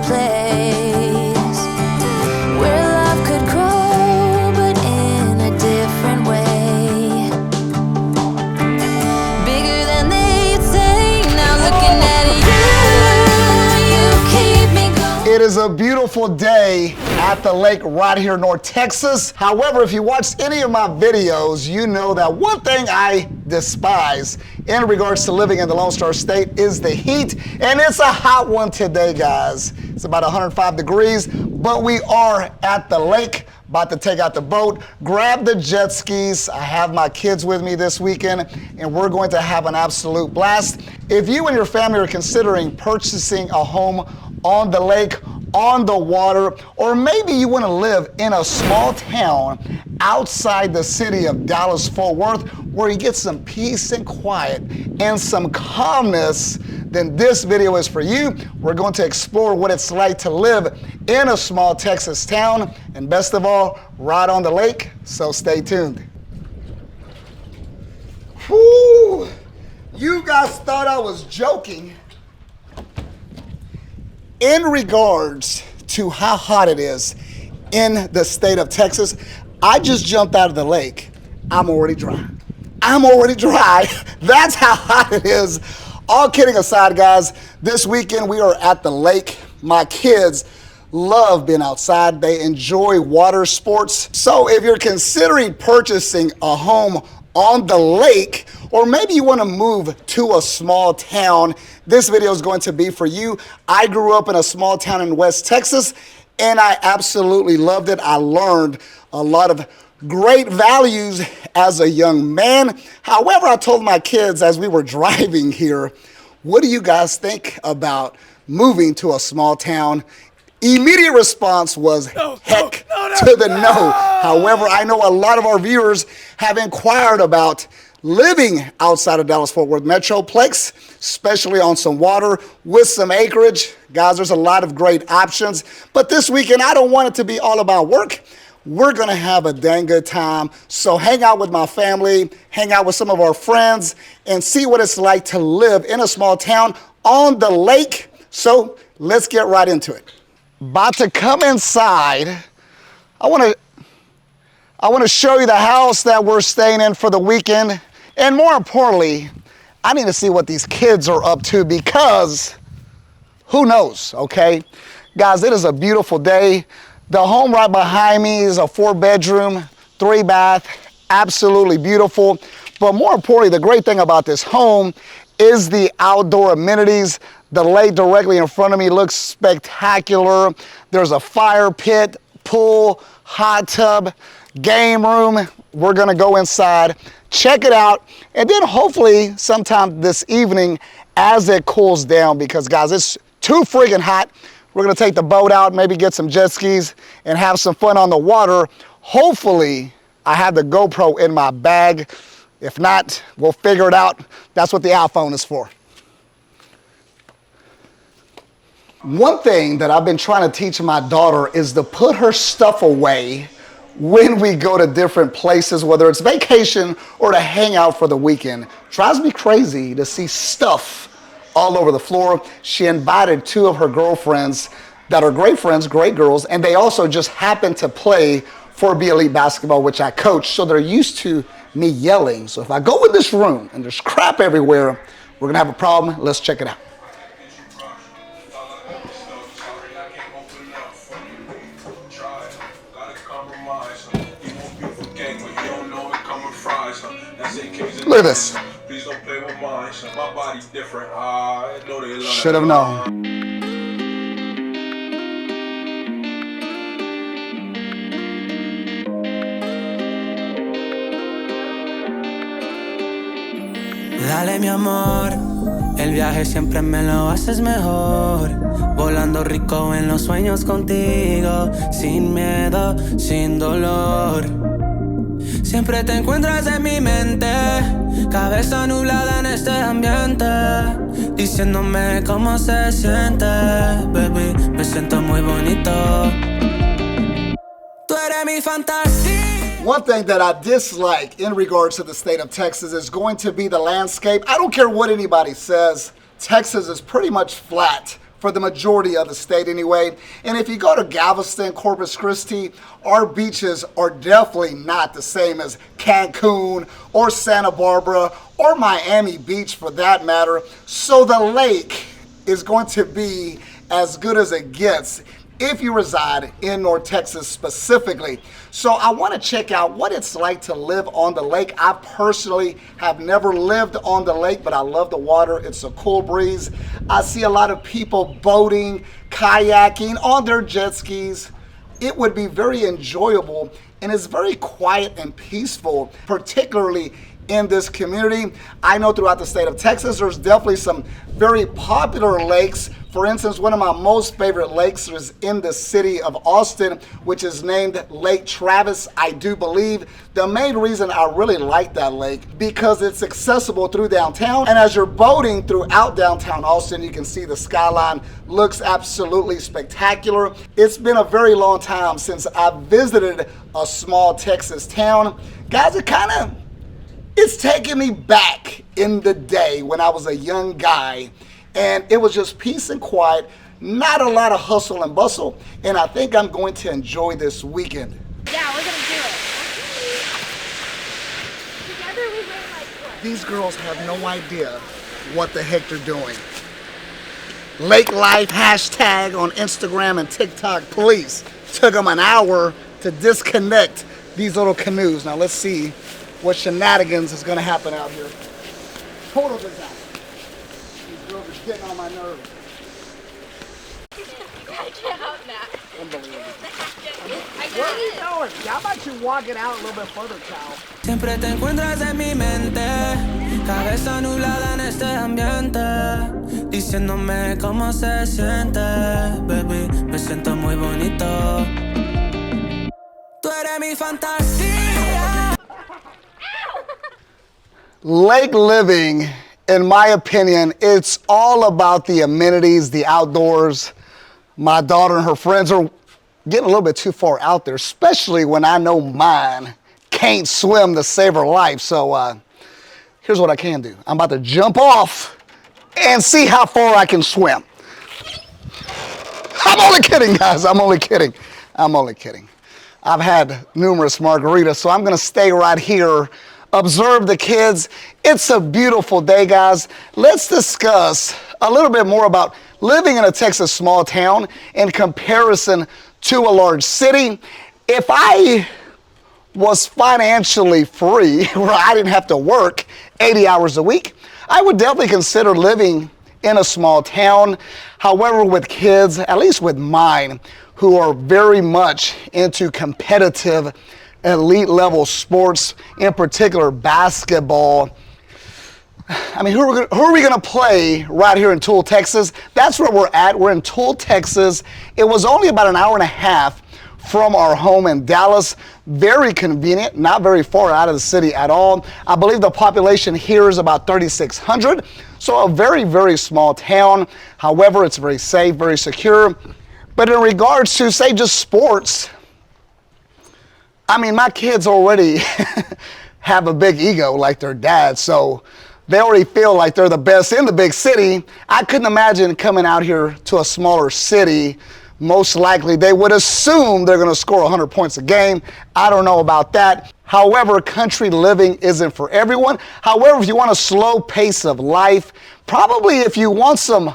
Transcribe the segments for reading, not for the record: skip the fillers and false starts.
place where love could grow, but in a different way. Bigger than they'd say. Now looking at you keep me going. It is a beautiful day at the lake right here in North Texas. However, if you watched any of my videos, you know that one thing I despise in regards to living in the Lone Star State is the heat, and it's a hot one today, guys. It's about 105 degrees, but we are at the lake, about to take out the boat, grab the jet skis. I have my kids with me this weekend, and we're going to have an absolute blast. If you and your family are considering purchasing a home on the lake, on the water, or maybe you want to live in a small town outside the city of Dallas-Fort Worth where you get some peace and quiet and some calmness, then this video is for you. We're going to explore what it's like to live in a small Texas town, and best of all, right on the lake, so stay tuned. Whew, you guys thought I was joking. In regards to how hot it is in the state of Texas, I just jumped out of the lake. I'm already dry. That's how hot it is. All kidding aside, guys, this weekend we are at the lake. My kids love being outside. They enjoy water sports. So if you're considering purchasing a home on the lake, or maybe you want to move to a small town, this video is going to be for you. I grew up in a small town in West Texas, and I absolutely loved it. I learned a lot of great values as a young man. However, I told my kids as we were driving here, what do you guys think about moving to a small town? Immediate response was heck to the no. However, I know a lot of our viewers have inquired about living outside of Dallas-Fort Worth Metroplex, especially on some water with some acreage. Guys, there's a lot of great options. But this weekend, I don't want it to be all about work. We're going to have a dang good time. So hang out with my family, hang out with some of our friends, and see what it's like to live in a small town on the lake. So let's get right into it. About to come inside. I want to show you the house that we're staying in for the weekend. And more importantly, I need to see what these kids are up to, because who knows, okay? Guys, it is a beautiful day. The home right behind me is a 4-bedroom, 3-bath, absolutely beautiful. But more importantly, the great thing about this home is the outdoor amenities. The lake directly in front of me looks spectacular. There's a fire pit, pool, hot tub, game room. We're gonna go inside, check it out, and then hopefully sometime this evening as it cools down, because guys, it's too friggin' hot. We're gonna take the boat out, maybe get some jet skis and have some fun on the water. Hopefully I have the GoPro in my bag. If not, we'll figure it out. That's what the iPhone is for. One thing that I've been trying to teach my daughter is to put her stuff away when we go to different places, whether it's vacation or to hang out for the weekend. Drives me crazy to see stuff all over the floor. She invited 2 of her girlfriends that are great friends, great girls, and they also just happen to play for B Elite basketball, which I coach, so they're used to me yelling. So if I go in this room and there's crap everywhere, we're gonna have a problem. Let's check it out. Look at this. Should have known. Dale mi amor, el viaje siempre me lo haces mejor. Volando rico en los sueños contigo, sin miedo, sin dolor. Siempre te encuentras en mi mente, cabeza nublada en este ambiente, diciéndome cómo se siente, baby, me siento muy bonito. Tú eres mi fantasía. One thing that I dislike in regards to the state of Texas is going to be the landscape. I don't care what anybody says, Texas is pretty much flat for the majority of the state anyway. And if you go to Galveston, Corpus Christi, our beaches are definitely not the same as Cancun or Santa Barbara or Miami Beach for that matter. So the lake is going to be as good as it gets if you reside in North Texas specifically. So I want to check out what it's like to live on the lake. I personally have never lived on the lake, but I love the water. It's a cool breeze. I see a lot of people boating, kayaking, on their jet skis. It would be very enjoyable, and it's very quiet and peaceful, particularly in this community. I know throughout the state of Texas, there's definitely some very popular lakes. For instance, one of my most favorite lakes is in the city of Austin, which is named Lake Travis, I do believe. The main reason I really like that lake because it's accessible through downtown. And as you're boating throughout downtown Austin, you can see the skyline looks absolutely spectacular. It's been a very long time since I visited a small Texas town. Guys, it's taking me back in the day when I was a young guy, and it was just peace and quiet, not a lot of hustle and bustle, and I think I'm going to enjoy this weekend. Yeah, we're gonna do it. Together we win like what? These girls have no idea what the heck they're doing. Lake Life hashtag on Instagram and TikTok, please. Took them an hour to disconnect these little canoes. Now let's see what shenanigans is gonna happen out here. Total disaster. These girls are getting on my nerves. I can't help that. Unbelievable. Where are you going? How about you walk it out a little bit further, Cal? Siempre te encuentras en mi mente, cabeza nublada en este ambiente, diciéndome cómo se siente, baby, me siento muy bonito. Tú eres mi fantasía. Lake living, in my opinion, it's all about the amenities, the outdoors. My daughter and her friends are getting a little bit too far out there, especially when I know mine can't swim to save her life. So here's what I can do. I'm about to jump off and see how far I can swim. I'm only kidding, guys. I'm only kidding. I've had numerous margaritas, so I'm gonna stay right here, observe the kids. It's a beautiful day, guys. Let's discuss a little bit more about living in a Texas small town in comparison to a large city. If I was financially free, where I didn't have to work 80 hours a week, I would definitely consider living in a small town. However, with kids, at least with mine, who are very much into competitive elite level sports, in particular basketball. I mean, who are we gonna play right here in Toole, Texas? That's where we're at. We're in Toole, Texas. It was only about an hour and a half from our home in Dallas. Very convenient, not very far out of the city at all. I believe the population here is about 3,600. So a very, very small town. However, it's very safe, very secure. But in regards to, say, just sports, I mean, my kids already have a big ego like their dad, so they already feel like they're the best in the big city. I couldn't imagine coming out here to a smaller city. Most likely they would assume they're gonna score 100 points a game. I don't know about that. However, country living isn't for everyone. However, if you want a slow pace of life, probably if you want some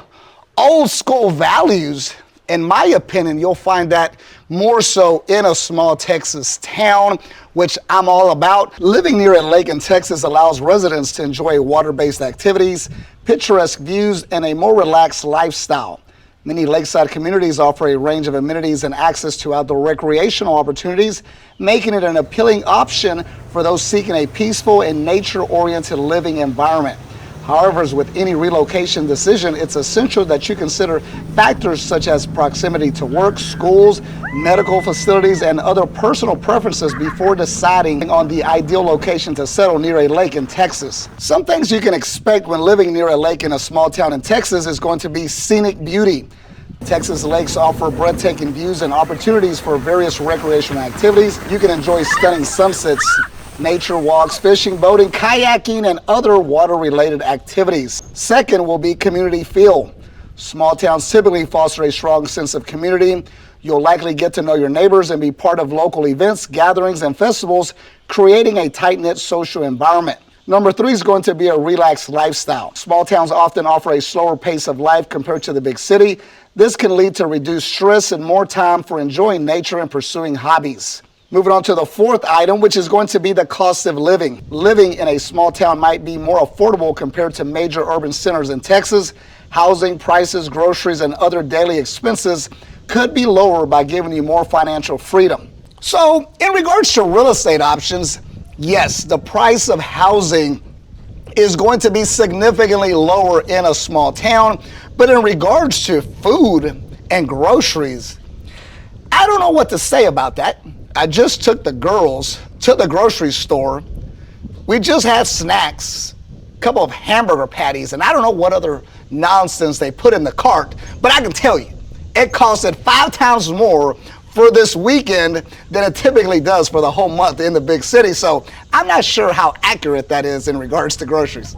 old school values, in my opinion, you'll find that more so in a small Texas town, which I'm all about. Living near a lake in Texas allows residents to enjoy water-based activities, picturesque views, and a more relaxed lifestyle. Many lakeside communities offer a range of amenities and access to outdoor recreational opportunities, making it an appealing option for those seeking a peaceful and nature-oriented living environment. However, as with any relocation decision, it's essential that you consider factors such as proximity to work, schools, medical facilities, and other personal preferences before deciding on the ideal location to settle near a lake in Texas. Some things you can expect when living near a lake in a small town in Texas is going to be scenic beauty. Texas lakes offer breathtaking views and opportunities for various recreational activities. You can enjoy stunning sunsets, nature walks, fishing, boating, kayaking, and other water-related activities. Second will be community feel. Small towns typically foster a strong sense of community. You'll likely get to know your neighbors and be part of local events, gatherings, and festivals, creating a tight-knit social environment. Number 3 is going to be a relaxed lifestyle. Small towns often offer a slower pace of life compared to the big city. This can lead to reduced stress and more time for enjoying nature and pursuing hobbies. Moving on to the 4th item, which is going to be the cost of living. Living in a small town might be more affordable compared to major urban centers in Texas. Housing, prices, groceries, and other daily expenses could be lower by giving you more financial freedom. So, in regards to real estate options, yes, the price of housing is going to be significantly lower in a small town, but in regards to food and groceries, I don't know what to say about that. I just took the girls to the grocery store. We just had snacks, a couple of hamburger patties, and I don't know what other nonsense they put in the cart, but I can tell you, it costed 5 times more for this weekend than it typically does for the whole month in the big city. So I'm not sure how accurate that is in regards to groceries.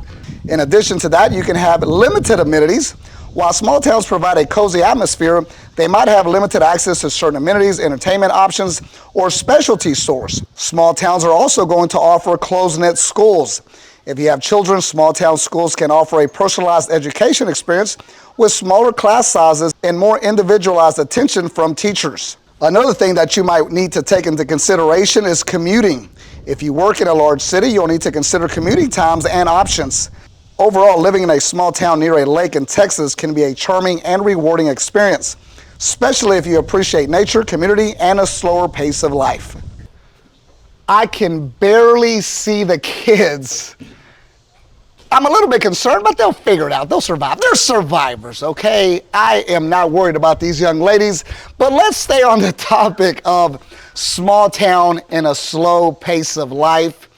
In addition to that, you can have limited amenities. While small towns provide a cozy atmosphere, they might have limited access to certain amenities, entertainment options, or specialty stores. Small towns are also going to offer close-knit schools. If you have children, small town schools can offer a personalized education experience with smaller class sizes and more individualized attention from teachers. Another thing that you might need to take into consideration is commuting. If you work in a large city, you'll need to consider commuting times and options. Overall, living in a small town near a lake in Texas can be a charming and rewarding experience, especially if you appreciate nature, community, and a slower pace of life. I can barely see the kids. I'm a little bit concerned, but they'll figure it out. They'll survive. They're survivors, okay? I am not worried about these young ladies, but let's stay on the topic of small town and a slow pace of life.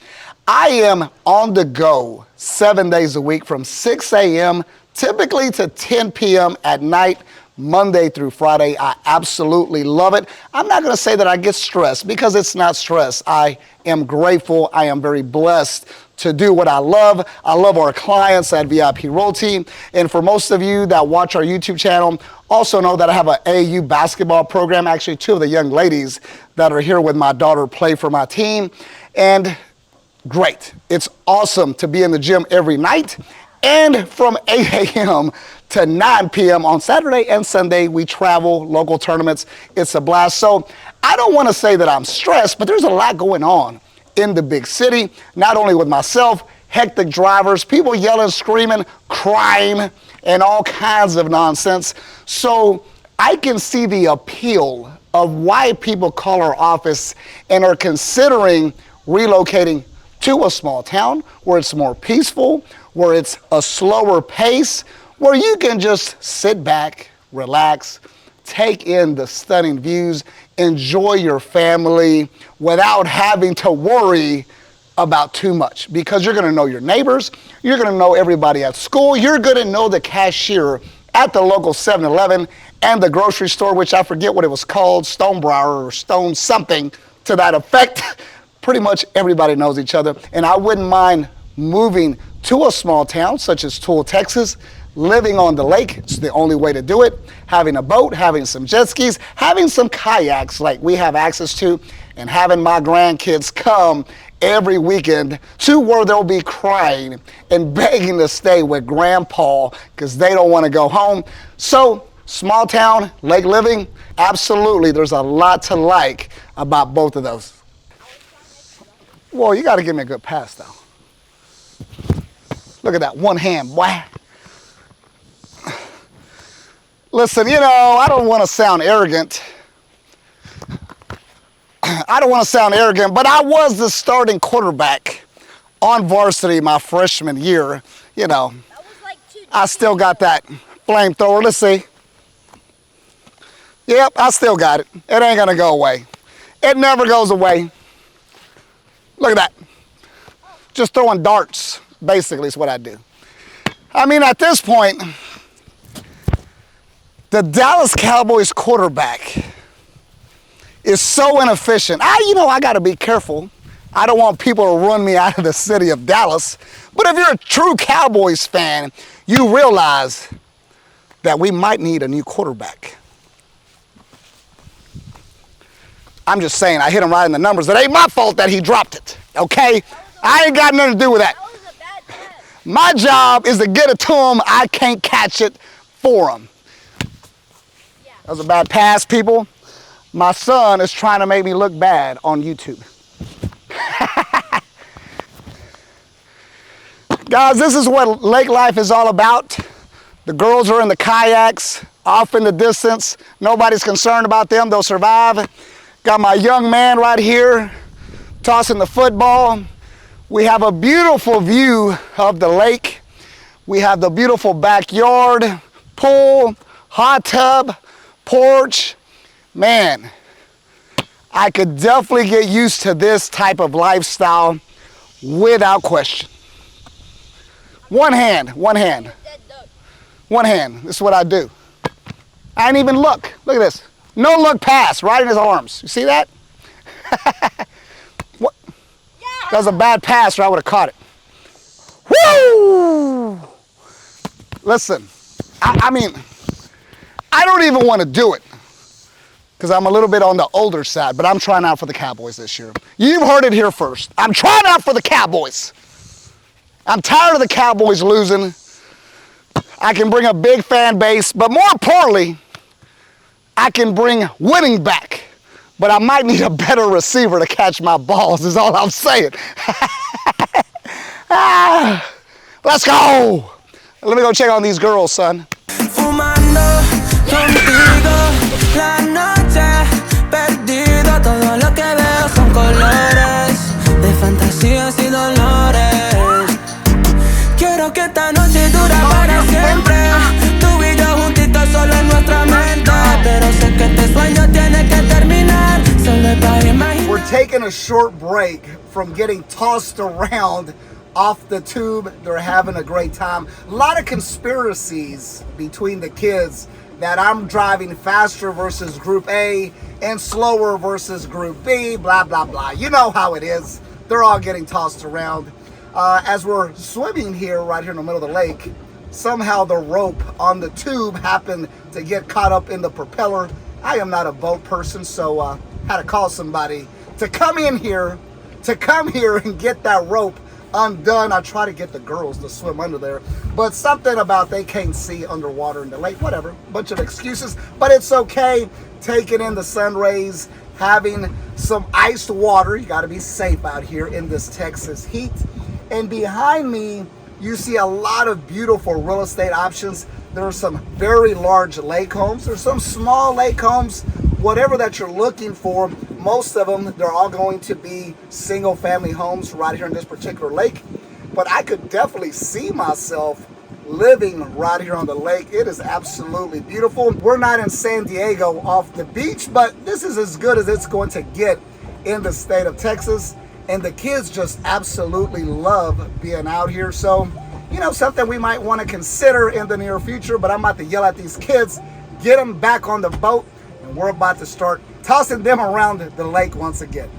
I am on the go 7 days a week from 6 a.m. typically to 10 p.m. at night, Monday through Friday. I absolutely love it. I'm not going to say that I get stressed because it's not stress. I am grateful. I am very blessed to do what I love. I love our clients at VIP Realty. And for most of you that watch our YouTube channel, also know that I have an AAU basketball program. Actually, 2 of the young ladies that are here with my daughter play for my team. And great. It's awesome to be in the gym every night. And from 8 a.m. to 9 p.m. on Saturday and Sunday, we travel local tournaments. It's a blast. So I don't want to say that I'm stressed, but there's a lot going on in the big city, not only with myself, hectic drivers, people yelling, screaming, crying, and all kinds of nonsense. So I can see the appeal of why people call our office and are considering relocating to a small town where it's more peaceful, where it's a slower pace, where you can just sit back, relax, take in the stunning views, enjoy your family without having to worry about too much, because you're going to know your neighbors, you're going to know everybody at school, you're going to know the cashier at the local 7-Eleven and the grocery store, which I forget what it was called, Stonebrower or Stone something to that effect. Pretty much everybody knows each other, and I wouldn't mind moving to a small town such as Tool, Texas, living on the lake. It's the only way to do it. Having a boat, having some jet skis, having some kayaks like we have access to, and having my grandkids come every weekend to where they'll be crying and begging to stay with grandpa because they don't want to go home. So small town, lake living, absolutely. There's a lot to like about both of those. Well, you got to give me a good pass, though. Look at that, one hand, boy. Listen, you know, I don't want to sound arrogant. I don't want to sound arrogant, but I was the starting quarterback on varsity my freshman year. You know, I still got that flamethrower. Let's see. Yep, I still got it. It ain't going to go away. It never goes away. Look at that. Just throwing darts, basically, is what I do. I mean, at this point, the Dallas Cowboys quarterback is so inefficient. I got to be careful. I don't want people to run me out of the city of Dallas. But if you're a true Cowboys fan, you realize that we might need a new quarterback. I'm just saying, I hit him right in the numbers. It ain't my fault that he dropped it, okay? I ain't got nothing to do with that. That was a bad pass. My job is to get it to him. I can't catch it for him. That was a bad pass, people. My son is trying to make me look bad on YouTube. Guys, this is what lake life is all about. The girls are in the kayaks, off in the distance. Nobody's concerned about them. They'll survive. Got my young man right here tossing the football. We have a beautiful view of the lake. We have the beautiful backyard, pool, hot tub, porch. Man, I could definitely get used to this type of lifestyle without question. One hand. Dead duck. One hand. This is what I do. I didn't even look. Look at this. No look pass right in his arms. You see that? What? Yeah. That was a bad pass or I would have caught it. Woo! Listen, I mean, I don't even want to do it because I'm a little bit on the older side, but I'm trying out for the Cowboys this year. You've heard it here first. I'm trying out for the Cowboys. I'm tired of the Cowboys losing. I can bring a big fan base, but more importantly, I can bring winning back. But I might need a better receiver to catch my balls, is all I'm saying. Let's go. Let me go check on these girls, son. Fumando contigo la noche, perdido, todo lo que veo son colores de fantasías y dolores. Quiero que esta noche dura para siempre, tú y yo juntitos solo en nuestra mente, pero sé que este sueño tiene que terminar, solo para imaginar. We're taking a short break from getting tossed around off the tube. They're having a great time. A lot of conspiracies between the kids that I'm driving faster versus Group A and slower versus Group B, blah, blah, blah. You know how it is. They're all getting tossed around. As we're swimming here, right here in the middle of the lake, somehow the rope on the tube happened to get caught up in the propeller. I am not a boat person, so had to call somebody to come here and get that rope undone. I try to get the girls to swim under there, but something about they can't see underwater in the lake. Whatever, bunch of excuses, but it's okay. Taking in the sun rays, having some iced water. You got to be safe out here in this Texas heat. And behind me, you see a lot of beautiful real estate options. There are some very large lake homes. There's some small lake homes. Whatever that you're looking for, most of them, they're all going to be single family homes right here in this particular lake. But I could definitely see myself living right here on the lake. It is absolutely beautiful. We're not in San Diego off the beach, but this is as good as it's going to get in the state of Texas. And the kids just absolutely love being out here. So, you know, something we might want to consider in the near future, but I'm about to yell at these kids, get them back on the boat, and we're about to start tossing them around the lake once again.